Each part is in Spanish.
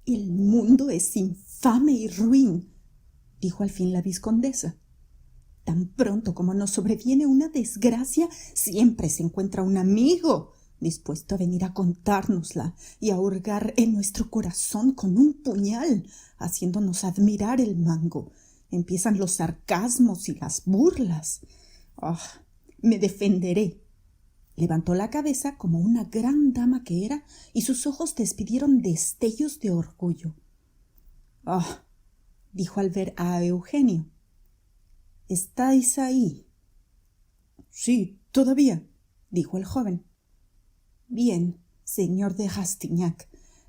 El mundo es infame y ruin, dijo al fin la vizcondesa. Tan pronto como nos sobreviene una desgracia, siempre se encuentra un amigo dispuesto a venir a contárnosla y a hurgar en nuestro corazón con un puñal, haciéndonos admirar el mango. Empiezan los sarcasmos y las burlas. ¡Ah! Me defenderé. Levantó la cabeza como una gran dama que era y sus ojos despidieron destellos de orgullo. «Ah», dijo al ver a Eugenio. «¿Estáis ahí?» «Sí, todavía», dijo el joven. «Bien, señor de Rastignac,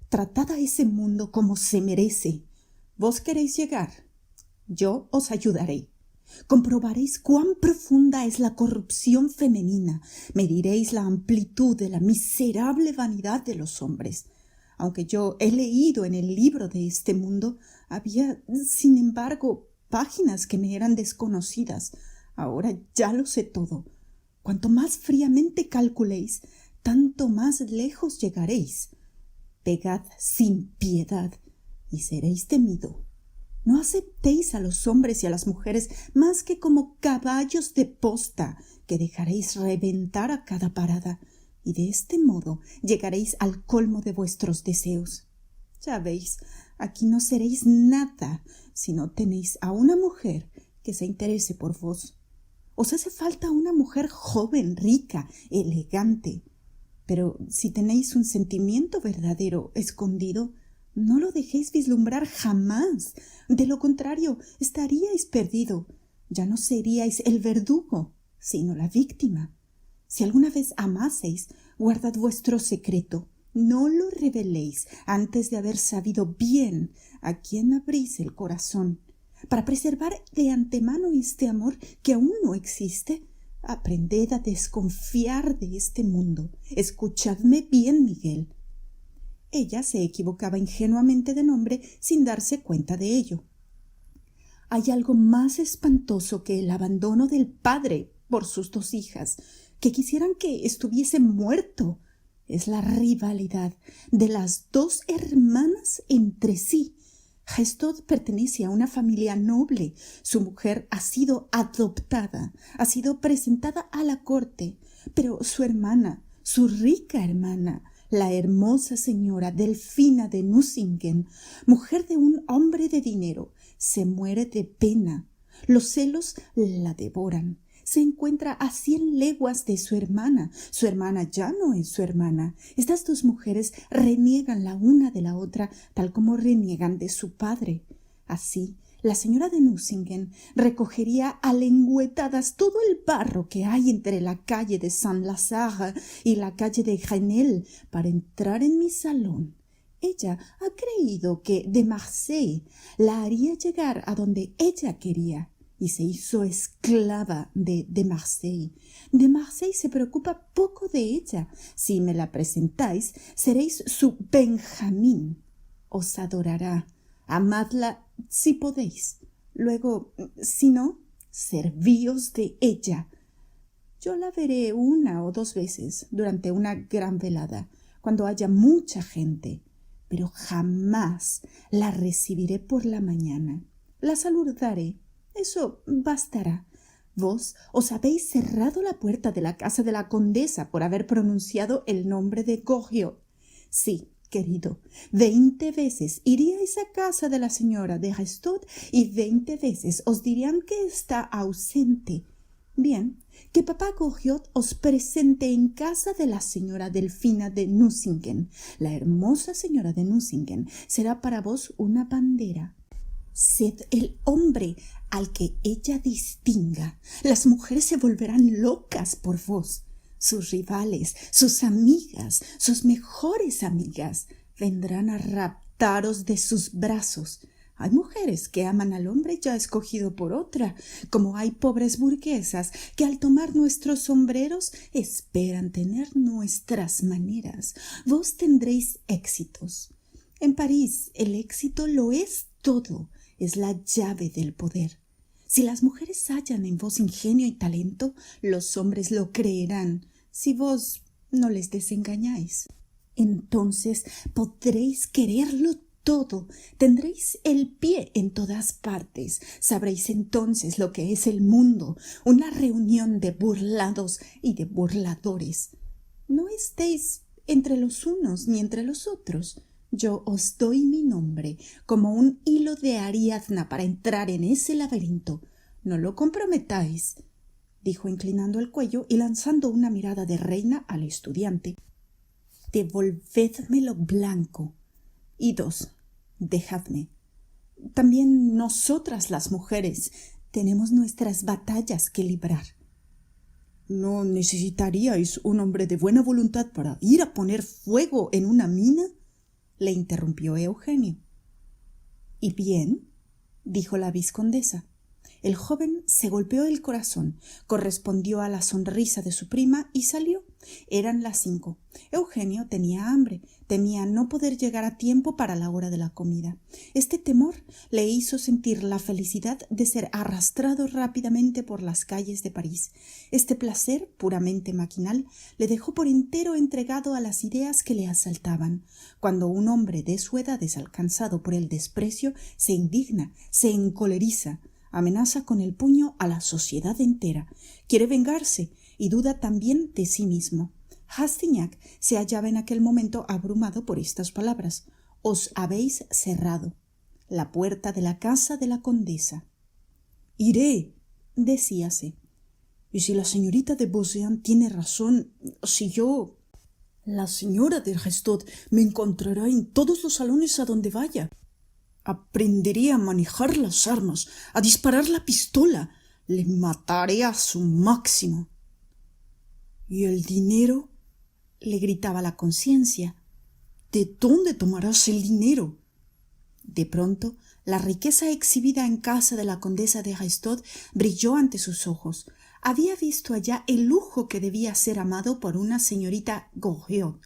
tratad a ese mundo como se merece. Vos queréis llegar. Yo os ayudaré. Comprobaréis cuán profunda es la corrupción femenina, mediréis la amplitud de la miserable vanidad de los hombres. Aunque yo he leído en el libro de este mundo, había, sin embargo, páginas que me eran desconocidas. Ahora ya lo sé todo. Cuanto más fríamente calculéis, tanto más lejos llegaréis. Pegad sin piedad y seréis temido. No aceptéis a los hombres y a las mujeres más que como caballos de posta que dejaréis reventar a cada parada, y de este modo llegaréis al colmo de vuestros deseos. Ya veis, aquí no seréis nada si no tenéis a una mujer que se interese por vos. Os hace falta una mujer joven, rica, elegante. Pero si tenéis un sentimiento verdadero escondido, no lo dejéis vislumbrar jamás. De lo contrario, estaríais perdido. Ya no seríais el verdugo, sino la víctima. Si alguna vez amaseis, guardad vuestro secreto. No lo reveléis antes de haber sabido bien a quién abrís el corazón. Para preservar de antemano este amor que aún no existe, aprended a desconfiar de este mundo. Escuchadme bien, Miguel. Ella se equivocaba ingenuamente de nombre sin darse cuenta de ello. Hay algo más espantoso que el abandono del padre por sus dos hijas, que quisieran que estuviese muerto. Es la rivalidad de las dos hermanas entre sí. Gestaud pertenece a una familia noble. Su mujer ha sido adoptada, ha sido presentada a la corte, pero su hermana, su rica hermana, la hermosa señora Delfina de Nucingen, mujer de un hombre de dinero, se muere de pena. Los celos la devoran. Se encuentra a 100 leguas de su hermana. Su hermana ya no es su hermana. Estas dos mujeres reniegan la una de la otra, tal como reniegan de su padre. Así, la señora de Nucingen recogería a lengüetadas todo el barro que hay entre la calle de Saint-Lazare y la calle de Grenelle para entrar en mi salón. Ella ha creído que de Marsay la haría llegar a donde ella quería y se hizo esclava de Marsay. De Marsay se preocupa poco de ella. Si me la presentáis, seréis su Benjamín. Os adorará. Amadla si podéis. Luego, si no, servíos de ella. Yo la veré 1 o 2 veces durante una gran velada, cuando haya mucha gente, pero jamás la recibiré por la mañana. La saludaré. Eso bastará. Vos os habéis cerrado la puerta de la casa de la condesa por haber pronunciado el nombre de Goriot. Sí, querido, 20 veces iríais a casa de la señora de Gestaud y 20 veces os dirían que está ausente. Bien, que papá Goriot os presente en casa de la señora Delfina de Nucingen. La hermosa señora de Nucingen será para vos una bandera. Sed el hombre al que ella distinga. Las mujeres se volverán locas por vos. Sus rivales, sus amigas, sus mejores amigas vendrán a raptaros de sus brazos. Hay mujeres que aman al hombre ya escogido por otra, como hay pobres burguesas que al tomar nuestros sombreros esperan tener nuestras maneras. Vos tendréis éxitos. En París el éxito lo es todo, es la llave del poder. Si las mujeres hallan en vos ingenio y talento, los hombres lo creerán, si vos no les desengañáis. Entonces podréis quererlo todo. Tendréis el pie en todas partes. Sabréis entonces lo que es el mundo, una reunión de burlados y de burladores. No estéis entre los unos ni entre los otros. Yo os doy mi nombre como un hilo de Ariadna para entrar en ese laberinto. No lo comprometáis, dijo inclinando el cuello y lanzando una mirada de reina al estudiante. Devolvedme lo blanco. Idos, dejadme. También nosotras las mujeres tenemos nuestras batallas que librar. ¿No necesitaríais un hombre de buena voluntad para ir a poner fuego en una mina? Le interrumpió Eugenio. ¿Y bien? Dijo la vizcondesa. El joven se golpeó el corazón, correspondió a la sonrisa de su prima y salió. Eran las 5. Eugenio tenía hambre, temía no poder llegar a tiempo para la hora de la comida. Este temor le hizo sentir la felicidad de ser arrastrado rápidamente por las calles de París. Este placer, puramente maquinal, le dejó por entero entregado a las ideas que le asaltaban. Cuando un hombre de su edad es alcanzado por el desprecio, se indigna, se encoleriza, amenaza con el puño a la sociedad entera, quiere vengarse y duda también de sí mismo. Rastignac se hallaba en aquel momento abrumado por estas palabras. Os habéis cerrado la puerta de la casa de la condesa. Iré, decíase. Y si la señorita de Beauseant tiene razón, si yo... La señora de Restaud me encontrará en todos los salones a donde vaya. Aprenderé a manejar las armas, a disparar la pistola. Le mataré a su máximo. ¿Y el dinero? Le gritaba la conciencia. ¿De dónde tomarás el dinero? De pronto, la riqueza exhibida en casa de la condesa de Restaud brilló ante sus ojos. Había visto allá el lujo que debía ser amado por una señorita Goriot.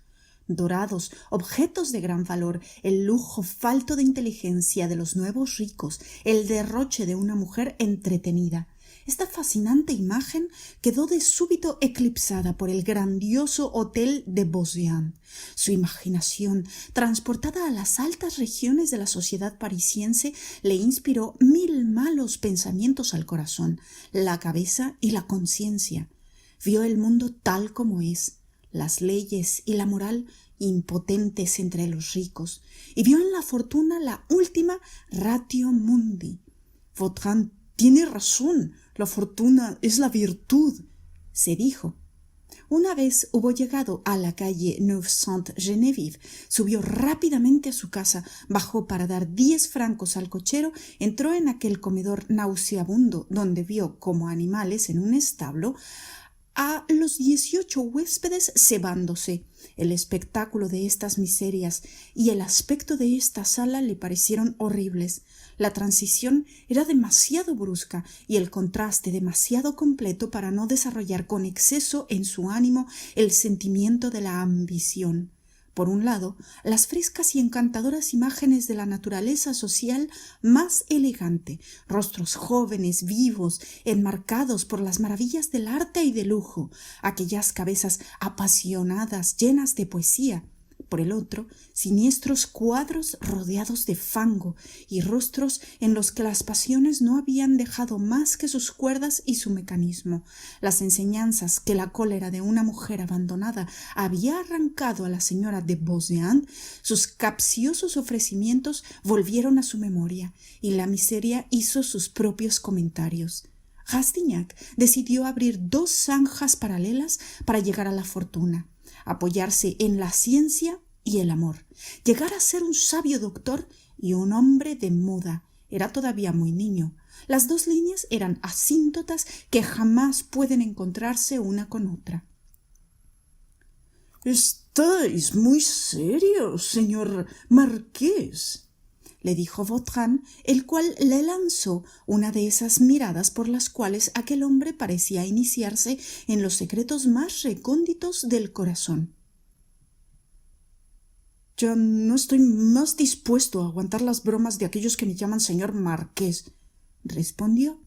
Dorados, objetos de gran valor, el lujo falto de inteligencia de los nuevos ricos, el derroche de una mujer entretenida. Esta fascinante imagen quedó de súbito eclipsada por el grandioso hotel de Beauseant. Su imaginación, transportada a las altas regiones de la sociedad parisiense, le inspiró 1000 malos pensamientos al corazón, la cabeza y la conciencia. Vio el mundo tal como es, las leyes y la moral impotentes entre los ricos, y vio en la fortuna la última ratio mundi. Vautrin tiene razón, la fortuna es la virtud, se dijo. Una vez hubo llegado a la calle Neuve Sainte-Geneviève, subió rápidamente a su casa, bajó para dar 10 francos al cochero, entró en aquel comedor nauseabundo donde vio como animales en un establo a los 18 huéspedes cebándose. El espectáculo de estas miserias y el aspecto de esta sala le parecieron horribles. La transición era demasiado brusca y el contraste demasiado completo para no desarrollar con exceso en su ánimo el sentimiento de la ambición. Por un lado, las frescas y encantadoras imágenes de la naturaleza social más elegante, rostros jóvenes, vivos, enmarcados por las maravillas del arte y del lujo, aquellas cabezas apasionadas, llenas de poesía. Por el otro, siniestros cuadros rodeados de fango y rostros en los que las pasiones no habían dejado más que sus cuerdas y su mecanismo. Las enseñanzas que la cólera de una mujer abandonada había arrancado a la señora de Beauseant, sus capciosos ofrecimientos volvieron a su memoria y la miseria hizo sus propios comentarios. Rastignac decidió abrir 2 zanjas paralelas para llegar a la fortuna, apoyarse en la ciencia y el amor, llegar a ser un sabio doctor y un hombre de moda. Era todavía muy niño. Las 2 líneas eran asíntotas que jamás pueden encontrarse una con otra. «Estáis muy serio, señor marqués», le dijo Vautrin, el cual le lanzó una de esas miradas por las cuales aquel hombre parecía iniciarse en los secretos más recónditos del corazón. «Ya no estoy más dispuesto a aguantar las bromas de aquellos que me llaman señor marqués», respondió.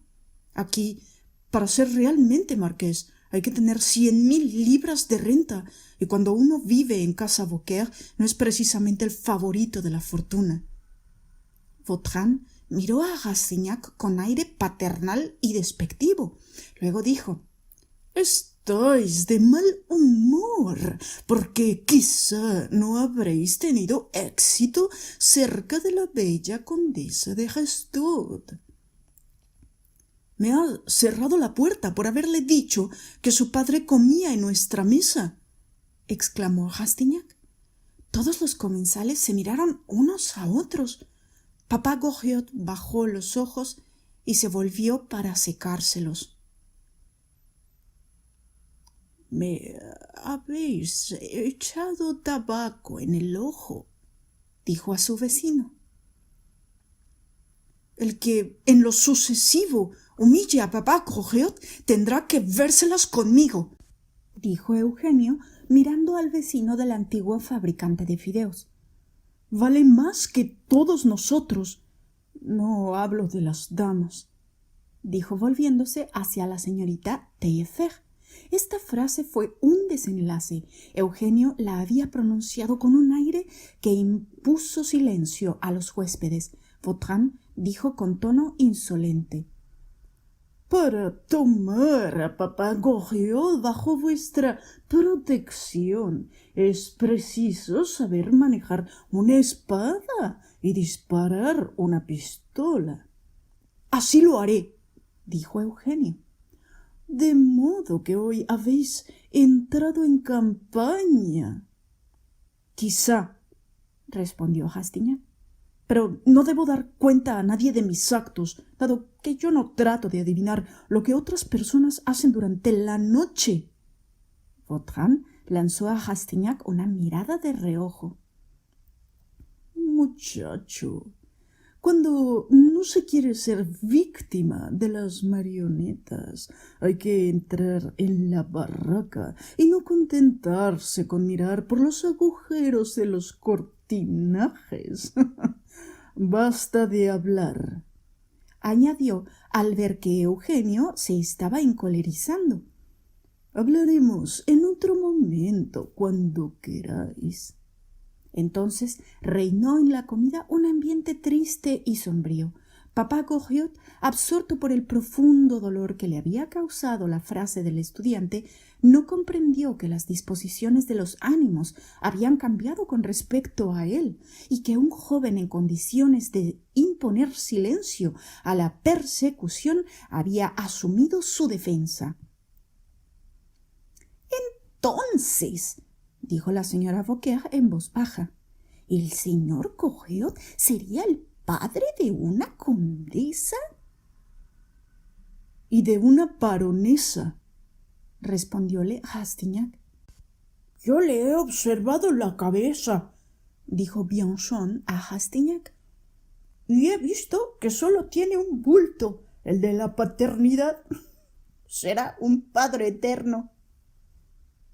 «Aquí, para ser realmente marqués, hay que tener 100.000 libras de renta, y cuando uno vive en casa Beaucaire no es precisamente el favorito de la fortuna». Vautrin miró a Rastignac con aire paternal y despectivo. Luego dijo: «Estáis de mal humor, porque quizá no habréis tenido éxito cerca de la bella condesa de Restaud». «Me ha cerrado la puerta por haberle dicho que su padre comía en nuestra mesa», exclamó Rastignac. Todos los comensales se miraron unos a otros. Papá Goriot bajó los ojos y se volvió para secárselos. «Me habéis echado tabaco en el ojo», dijo a su vecino. «El que en lo sucesivo humille a papá Goriot tendrá que vérselas conmigo», dijo Eugenio, mirando al vecino del antiguo fabricante de fideos. «Vale más que todos nosotros. No hablo de las damas», dijo volviéndose hacia la señorita Taillefer. Esta frase fue un desenlace. Eugenio la había pronunciado con un aire que impuso silencio a los huéspedes. Vautrin dijo con tono insolente: «Para tomar a papá Goriot bajo vuestra protección es preciso saber manejar una espada y disparar una pistola». «Así lo haré», dijo Eugenio. «De modo que hoy habéis entrado en campaña». «Quizá», respondió Rastignac, «pero no debo dar cuenta a nadie de mis actos, dado que yo no trato de adivinar lo que otras personas hacen durante la noche». Vautrin lanzó a Rastignac una mirada de reojo. «Muchacho, cuando no se quiere ser víctima de las marionetas, hay que entrar en la barraca y no contentarse con mirar por los agujeros de los cortinajes. Basta de hablar», añadió al ver que Eugenio se estaba encolerizando. «Hablaremos en otro momento, cuando queráis». Entonces reinó en la comida un ambiente triste y sombrío. Papá Goriot, absorto por el profundo dolor que le había causado la frase del estudiante, no comprendió que las disposiciones de los ánimos habían cambiado con respecto a él y que un joven en condiciones de imponer silencio a la persecución había asumido su defensa. «Entonces», dijo la señora Beaucaire en voz baja, «¿el señor Goriot sería el padre de una condesa?» «Y de una baronesa», respondióle Rastignac. «Yo le he observado la cabeza», dijo Bianchon a Rastignac, «y he visto que solo tiene un bulto, el de la paternidad. Será un padre eterno».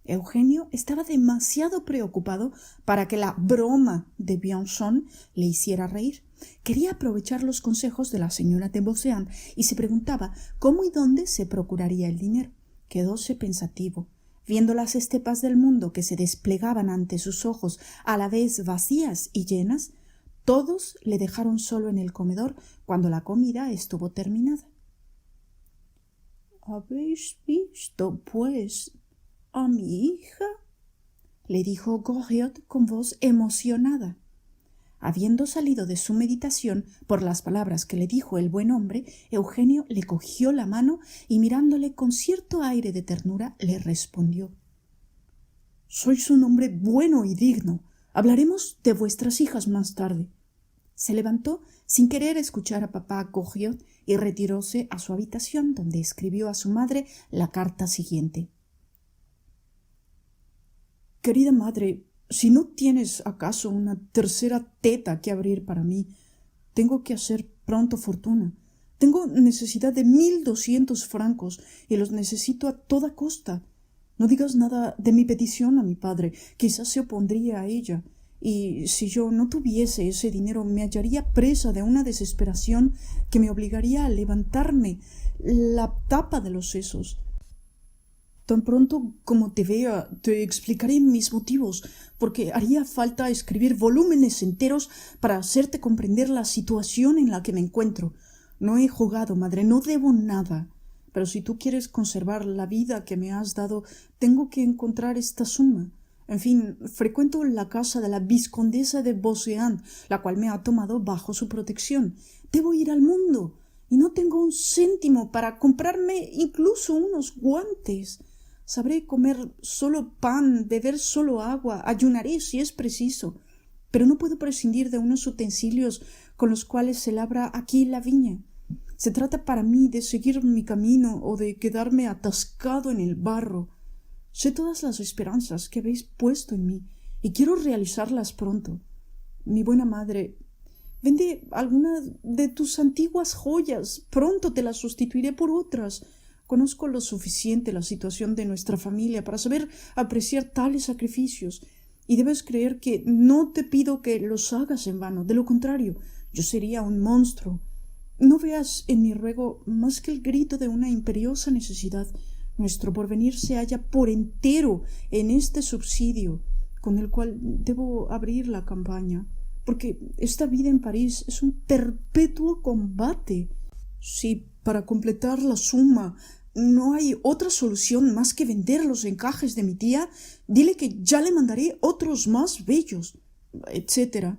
Eugenio estaba demasiado preocupado para que la broma de Bianchon le hiciera reír. Quería aprovechar los consejos de la señora de Beauseant y se preguntaba cómo y dónde se procuraría el dinero. Quedóse pensativo, viendo las estepas del mundo que se desplegaban ante sus ojos, a la vez vacías y llenas. Todos le dejaron solo en el comedor cuando la comida estuvo terminada. «¿Habéis visto, pues, a mi hija?», le dijo Goriot con voz emocionada. Habiendo salido de su meditación por las palabras que le dijo el buen hombre, Eugenio le cogió la mano y mirándole con cierto aire de ternura le respondió: «Sois un hombre bueno y digno. Hablaremos de vuestras hijas más tarde». Se levantó sin querer escuchar a papá Goriot y retiróse a su habitación, donde escribió a su madre la carta siguiente: «Querida madre, si no tienes acaso una tercera teta que abrir para mí, tengo que hacer pronto fortuna. Tengo necesidad de 1.200 francos y los necesito a toda costa. No digas nada de mi petición a mi padre, quizás se opondría a ella, y si yo no tuviese ese dinero me hallaría presa de una desesperación que me obligaría a levantarme la tapa de los sesos. Tan pronto como te vea, te explicaré mis motivos, porque haría falta escribir volúmenes enteros para hacerte comprender la situación en la que me encuentro. No he jugado, madre, no debo nada. Pero si tú quieres conservar la vida que me has dado, tengo que encontrar esta suma. En fin, frecuento la casa de la vizcondesa de Beauséant, la cual me ha tomado bajo su protección. Debo ir al mundo, y no tengo un céntimo para comprarme incluso unos guantes. Sabré comer solo pan, beber solo agua, ayunaré si es preciso, pero no puedo prescindir de unos utensilios con los cuales se labra aquí la viña. Se trata para mí de seguir mi camino o de quedarme atascado en el barro. Sé todas las esperanzas que habéis puesto en mí y quiero realizarlas pronto. Mi buena madre, vende alguna de tus antiguas joyas. Pronto te las sustituiré por otras. Conozco lo suficiente la situación de nuestra familia para saber apreciar tales sacrificios, y debes creer que no te pido que los hagas en vano. De lo contrario, yo sería un monstruo. No veas en mi ruego más que el grito de una imperiosa necesidad. Nuestro porvenir se halla por entero en este subsidio, con el cual debo abrir la campaña, porque esta vida en París es un perpetuo combate. Si para completar la suma no hay otra solución más que vender los encajes de mi tía, dile que ya le mandaré otros más bellos, etcétera.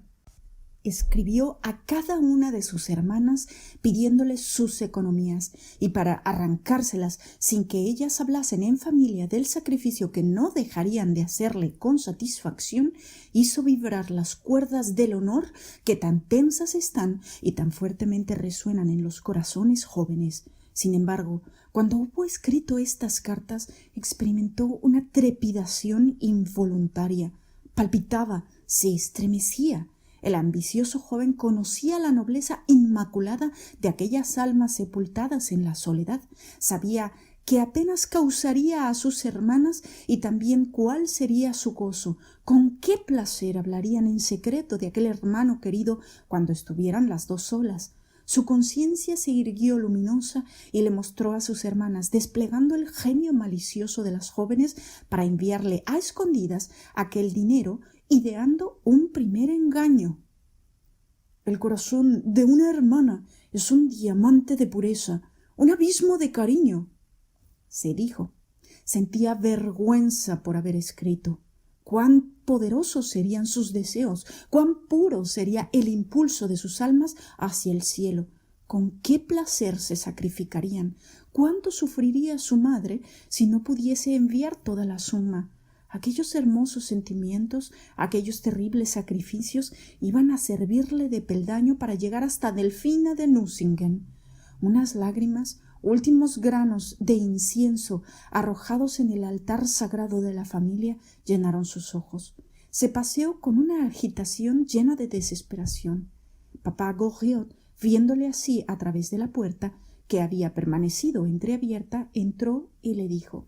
Escribió a cada una de sus hermanas pidiéndoles sus economías, y para arrancárselas sin que ellas hablasen en familia del sacrificio que no dejarían de hacerle con satisfacción, hizo vibrar las cuerdas del honor que tan tensas están y tan fuertemente resuenan en los corazones jóvenes. Sin embargo, cuando hubo escrito estas cartas, experimentó una trepidación involuntaria. Palpitaba, se estremecía. El ambicioso joven conocía la nobleza inmaculada de aquellas almas sepultadas en la soledad. Sabía que apenas causaría a sus hermanas y también cuál sería su gozo, con qué placer hablarían en secreto de aquel hermano querido cuando estuvieran las dos solas. Su conciencia se irguió luminosa y le mostró a sus hermanas, desplegando el genio malicioso de las jóvenes para enviarle a escondidas aquel dinero, ideando un primer engaño. El corazón de una hermana es un diamante de pureza, un abismo de cariño, se dijo. Sentía vergüenza por haber escrito. Cuán poderosos serían sus deseos, cuán puro sería el impulso de sus almas hacia el cielo, con qué placer se sacrificarían, cuánto sufriría su madre si no pudiese enviar toda la suma. Aquellos hermosos sentimientos, aquellos terribles sacrificios iban a servirle de peldaño para llegar hasta Delfina de Nucingen. Unas lágrimas, últimos granos de incienso arrojados en el altar sagrado de la familia, llenaron sus ojos. Se paseó con una agitación llena de desesperación. Papá Goriot, viéndole así a través de la puerta, que había permanecido entreabierta, entró y le dijo: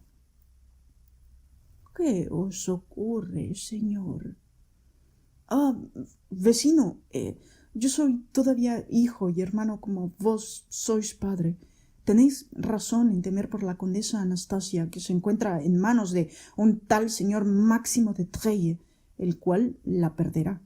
¿Qué os ocurre, señor? Ah, vecino, yo soy todavía hijo y hermano como vos sois padre. Tenéis razón en temer por la condesa Anastasia, que se encuentra en manos de un tal señor Máximo de Trelle, el cual la perderá.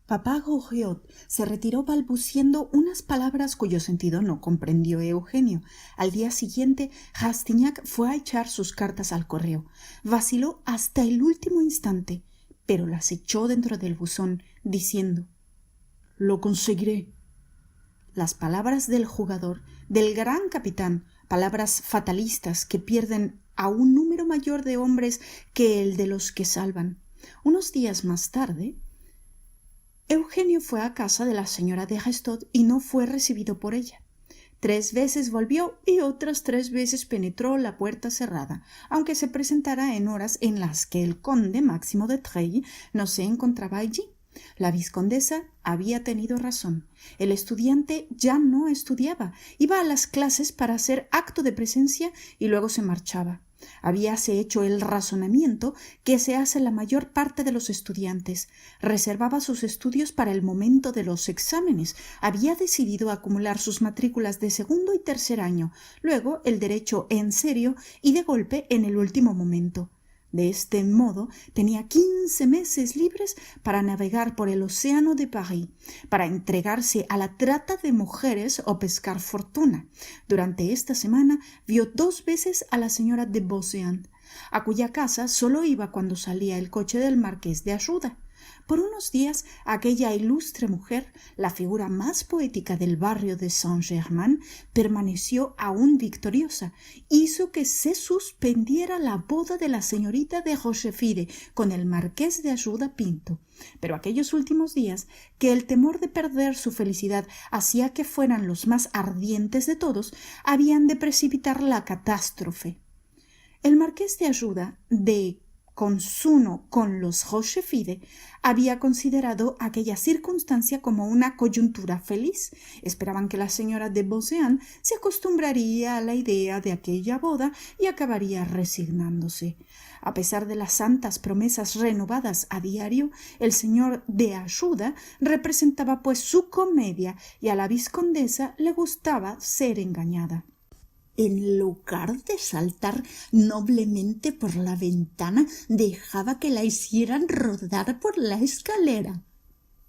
Papá Goriot se retiró balbuciendo unas palabras cuyo sentido no comprendió Eugenio. Al día siguiente, Rastignac fue a echar sus cartas al correo. Vaciló hasta el último instante, pero las echó dentro del buzón, diciendo: «Lo conseguiré». Las palabras del jugador, del gran capitán, palabras fatalistas que pierden a un número mayor de hombres que el de los que salvan. Unos días más tarde, Eugenio fue a casa de la señora de Restaud y no fue recibido por ella. 3 veces volvió y otras 3 veces penetró la puerta cerrada, aunque se presentara en horas en las que el conde Máximo de Trelle no se encontraba allí. La vizcondesa había tenido razón. El estudiante ya no estudiaba, iba a las clases para hacer acto de presencia y luego se marchaba. Habíase hecho el razonamiento que se hace la mayor parte de los estudiantes. Reservaba sus estudios para el momento de los exámenes. Había decidido acumular sus matrículas de segundo y tercer año, luego el derecho en serio y de golpe en el último momento. De este modo tenía 15 meses libres para navegar por el océano de París, para entregarse a la trata de mujeres o pescar fortuna. Durante esta semana vio 2 veces a la señora de Beauseant, a cuya casa solo iba cuando salía el coche del marqués de Ajuda. Por unos días aquella ilustre mujer, la figura más poética del barrio de Saint-Germain, permaneció aún victoriosa. Hizo que se suspendiera la boda de la señorita de Rochefide con el marqués de Ajuda Pinto. Pero aquellos últimos días, que el temor de perder su felicidad hacía que fueran los más ardientes de todos, habían de precipitar la catástrofe. El marqués de Ajuda, de consuno con los Rochefide, había considerado aquella circunstancia como una coyuntura feliz. Esperaban que la señora de Beauseant se acostumbraría a la idea de aquella boda y acabaría resignándose. A pesar de las santas promesas renovadas a diario, el señor de Ajuda representaba pues su comedia y a la vizcondesa le gustaba ser engañada. En lugar de saltar noblemente por la ventana, dejaba que la hicieran rodar por la escalera,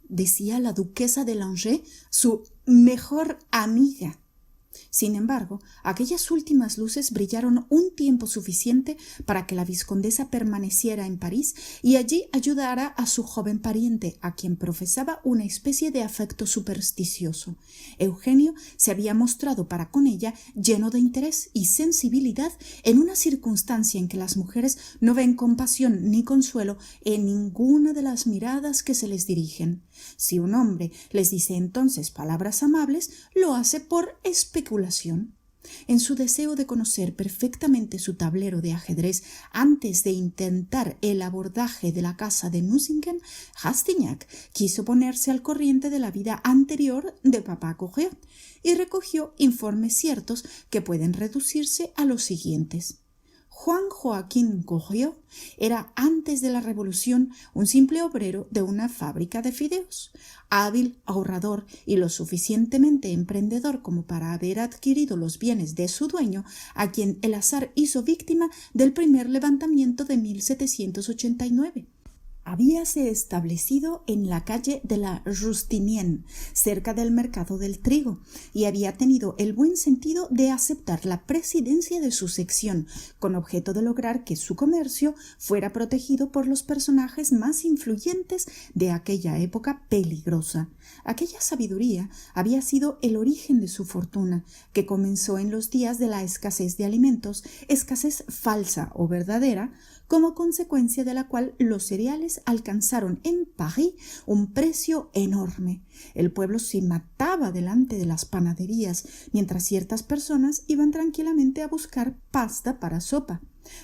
decía la duquesa de Langeais, su mejor amiga. Sin embargo, aquellas últimas luces brillaron un tiempo suficiente para que la vizcondesa permaneciera en París y allí ayudara a su joven pariente, a quien profesaba una especie de afecto supersticioso. Eugenio se había mostrado para con ella lleno de interés y sensibilidad en una circunstancia en que las mujeres no ven compasión ni consuelo en ninguna de las miradas que se les dirigen. Si un hombre les dice entonces palabras amables, lo hace por especulación. En su deseo de conocer perfectamente su tablero de ajedrez antes de intentar el abordaje de la casa de Nucingen, Rastignac quiso ponerse al corriente de la vida anterior de papá Goriot y recogió informes ciertos que pueden reducirse a los siguientes. Juan Joaquín Goriot era antes de la Revolución un simple obrero de una fábrica de fideos, hábil, ahorrador y lo suficientemente emprendedor como para haber adquirido los bienes de su dueño, a quien el azar hizo víctima del primer levantamiento de 1789. Habíase establecido en la calle de la Justinienne, cerca del mercado del trigo, y había tenido el buen sentido de aceptar la presidencia de su sección, con objeto de lograr que su comercio fuera protegido por los personajes más influyentes de aquella época peligrosa. Aquella sabiduría había sido el origen de su fortuna, que comenzó en los días de la escasez de alimentos, escasez falsa o verdadera, como consecuencia de la cual los cereales alcanzaron en París un precio enorme. El pueblo se mataba delante de las panaderías, mientras ciertas personas iban tranquilamente a buscar pasta para sopa.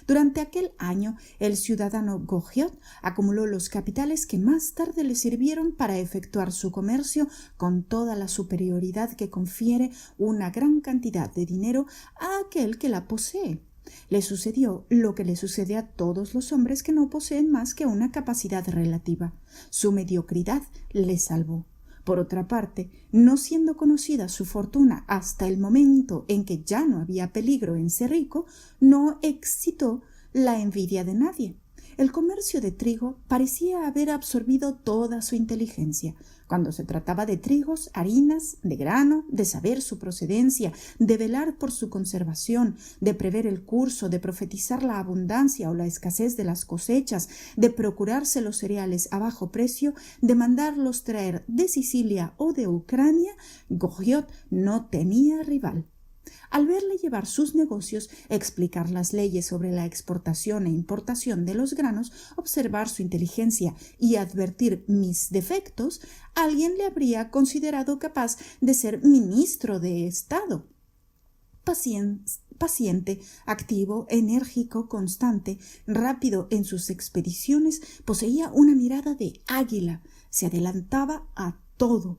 Durante aquel año, el ciudadano Goriot acumuló los capitales que más tarde le sirvieron para efectuar su comercio con toda la superioridad que confiere una gran cantidad de dinero a aquel que la posee. Le sucedió lo que le sucede a todos los hombres que no poseen más que una capacidad relativa. Su mediocridad le salvó. Por otra parte, no siendo conocida su fortuna hasta el momento en que ya no había peligro en ser rico, no excitó la envidia de nadie. El comercio de trigo parecía haber absorbido toda su inteligencia. Cuando se trataba de trigos, harinas, de grano, de saber su procedencia, de velar por su conservación, de prever el curso, de profetizar la abundancia o la escasez de las cosechas, de procurarse los cereales a bajo precio, de mandarlos traer de Sicilia o de Ucrania, Goriot no tenía rival. Al verle llevar sus negocios, explicar las leyes sobre la exportación e importación de los granos, observar su inteligencia y advertir mis defectos, alguien le habría considerado capaz de ser ministro de Estado. Paciente, activo, enérgico, constante, rápido en sus expediciones, poseía una mirada de águila, se adelantaba a todo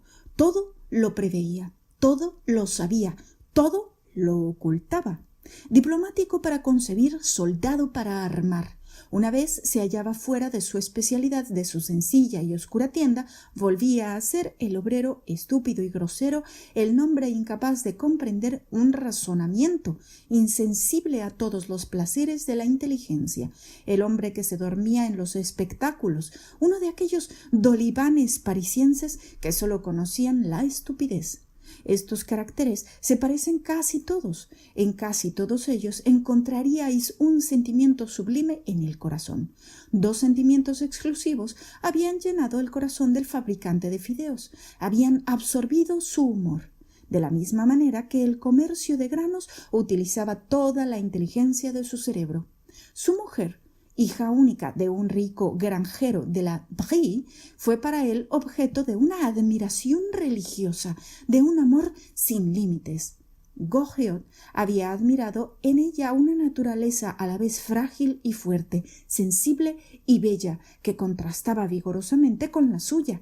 lo preveía, todo lo sabía, todo lo ocultaba. Diplomático para concebir, soldado para armar. Una vez se hallaba fuera de su especialidad, de su sencilla y oscura tienda, volvía a ser el obrero estúpido y grosero, el hombre incapaz de comprender un razonamiento, insensible a todos los placeres de la inteligencia, el hombre que se dormía en los espectáculos, uno de aquellos dolibanes parisienses que solo conocían la estupidez. Estos caracteres se parecen casi todos. En casi todos ellos encontraríais un sentimiento sublime en el corazón. Dos sentimientos exclusivos habían llenado el corazón del fabricante de fideos, habían absorbido su humor, de la misma manera que el comercio de granos utilizaba toda la inteligencia de su cerebro. Su mujer, hija única de un rico granjero de la Brie, fue para él objeto de una admiración religiosa, de un amor sin límites. Goriot había admirado en ella una naturaleza a la vez frágil y fuerte, sensible y bella, que contrastaba vigorosamente con la suya.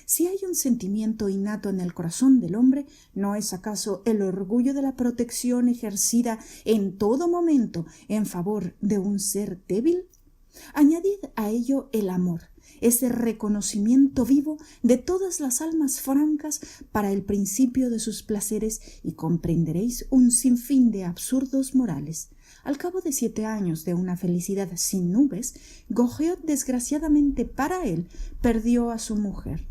Si hay un sentimiento innato en el corazón del hombre, ¿no es acaso el orgullo de la protección ejercida en todo momento en favor de un ser débil? Añadid a ello el amor, ese reconocimiento vivo de todas las almas francas para el principio de sus placeres y comprenderéis un sinfín de absurdos morales. Al cabo de 7 años de una felicidad sin nubes, Goriot, desgraciadamente para él, perdió a su mujer.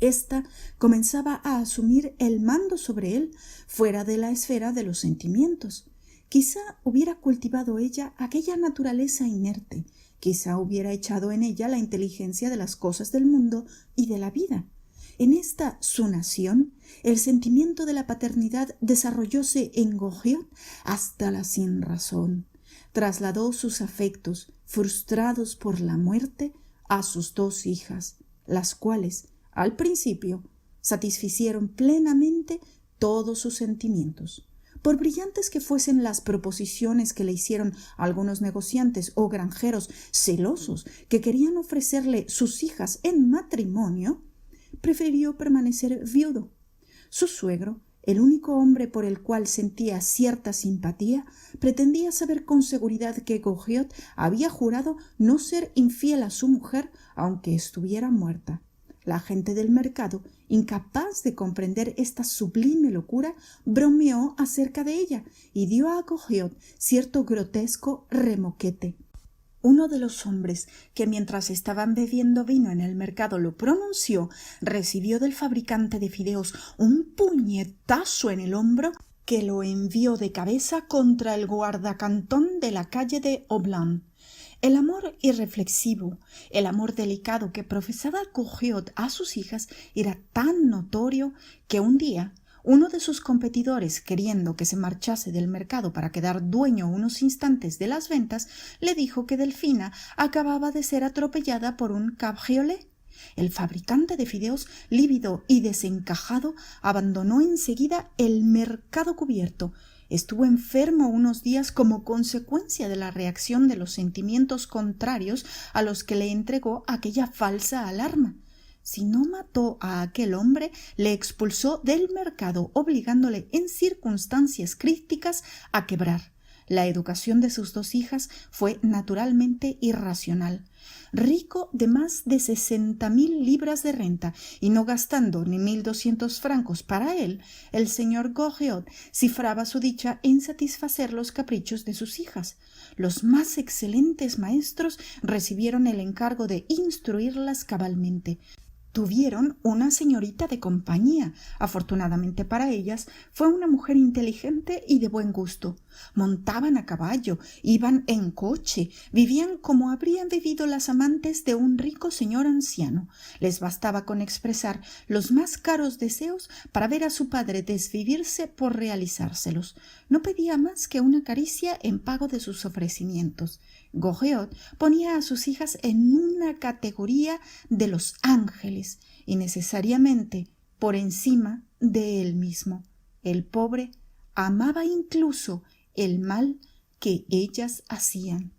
Esta comenzaba a asumir el mando sobre él fuera de la esfera de los sentimientos. Quizá hubiera cultivado ella aquella naturaleza inerte, quizá hubiera echado en ella la inteligencia de las cosas del mundo y de la vida. En esta su nación, el sentimiento de la paternidad desarrollóse en Goriot hasta la sinrazón. Trasladó sus afectos, frustrados por la muerte, a sus 2 hijas, las cuales, al principio, satisficieron plenamente todos sus sentimientos. Por brillantes que fuesen las proposiciones que le hicieron algunos negociantes o granjeros celosos que querían ofrecerle sus hijas en matrimonio, prefirió permanecer viudo. Su suegro, el único hombre por el cual sentía cierta simpatía, pretendía saber con seguridad que Goriot había jurado no ser infiel a su mujer aunque estuviera muerta. La gente del mercado, incapaz de comprender esta sublime locura, bromeó acerca de ella y dio a Goriot cierto grotesco remoquete. Uno de los hombres que mientras estaban bebiendo vino en el mercado lo pronunció, recibió del fabricante de fideos un puñetazo en el hombro que lo envió de cabeza contra el guardacantón de la calle de Auban. El amor irreflexivo, el amor delicado que profesaba Goriot a sus hijas era tan notorio que un día uno de sus competidores, queriendo que se marchase del mercado para quedar dueño unos instantes de las ventas, le dijo que Delfina acababa de ser atropellada por un cabriolet. El fabricante de fideos, lívido y desencajado, abandonó enseguida el mercado cubierto. Estuvo enfermo unos días como consecuencia de la reacción de los sentimientos contrarios a los que le entregó aquella falsa alarma. Si no mató a aquel hombre, le expulsó del mercado, obligándole en circunstancias críticas a quebrar. La educación de sus 2 hijas fue naturalmente irracional. Rico de más de 60.000 libras de renta y no gastando ni 1.200 francos para él, el señor Goriot cifraba su dicha en satisfacer los caprichos de sus hijas. Los más excelentes maestros recibieron el encargo de instruirlas cabalmente. Tuvieron una señorita de compañía. Afortunadamente para ellas, fue una mujer inteligente y de buen gusto. Montaban a caballo, iban en coche, vivían como habrían vivido las amantes de un rico señor anciano. Les bastaba con expresar los más caros deseos para ver a su padre desvivirse por realizárselos. No pedía más que una caricia en pago de sus ofrecimientos. Goriot ponía a sus hijas en una categoría de los ángeles y necesariamente por encima de él mismo. El pobre amaba incluso el mal que ellas hacían.